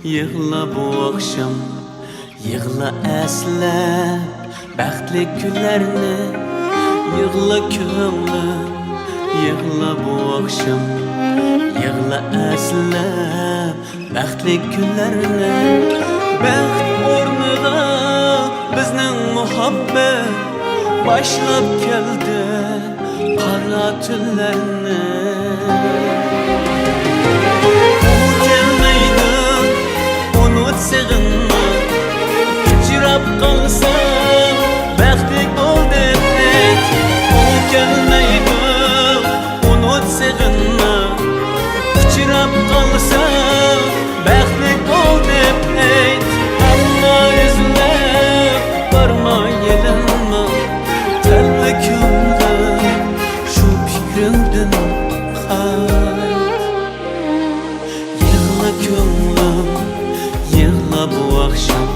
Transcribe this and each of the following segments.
Yığla bu akşam, yığla əslab bəxtli günlərini. Yığla könglim, yığla bu akşam, yığla əslab bəxtli günlərini. Bəxt ornida bizning muhabbet başlab keldi qara tunlarni. Sig'inma, kechirab qolsam baxtlik bo'l deb ayt. U kelmaydi, unut sig'inma, kechirab qolsam baxtlik bo'l deb ayt. Ammo izlab bormay yelinma, qalbi ko'nglim shu fikrimdan qayt. Yig'la ko'nglim, yığla bu akşam,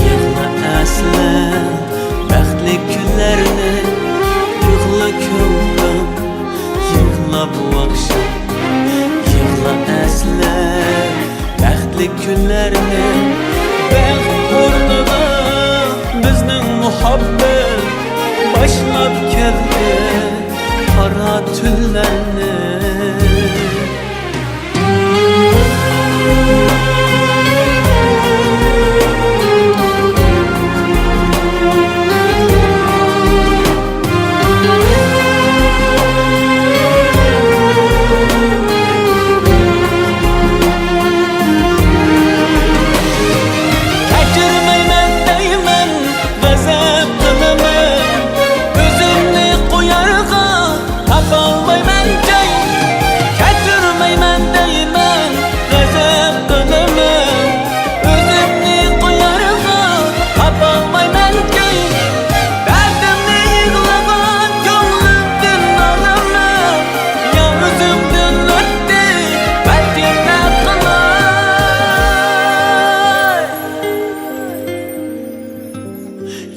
yığla əslab bəxtli günlərini. Yığla könglim, yığla bu akşam, yığla əslab bəxtli günlərini. Bəxt ornida bizning muhabbet başlab keldi qara tunlarni.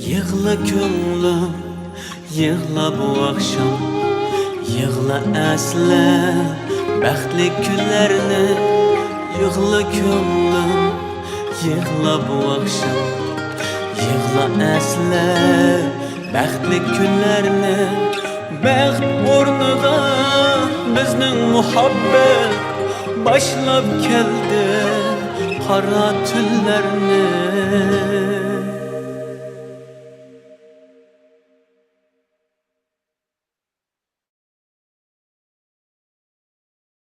Yığla ko'nglim, yığla bu akşam, yığla əslab bəxtli günlərini. Yığla ko'nglim, yığla bu akşam, yığla əslab bəxtli günlərini. Bəxt ornida bizning muhabbet başlab keldi qara tunlarni.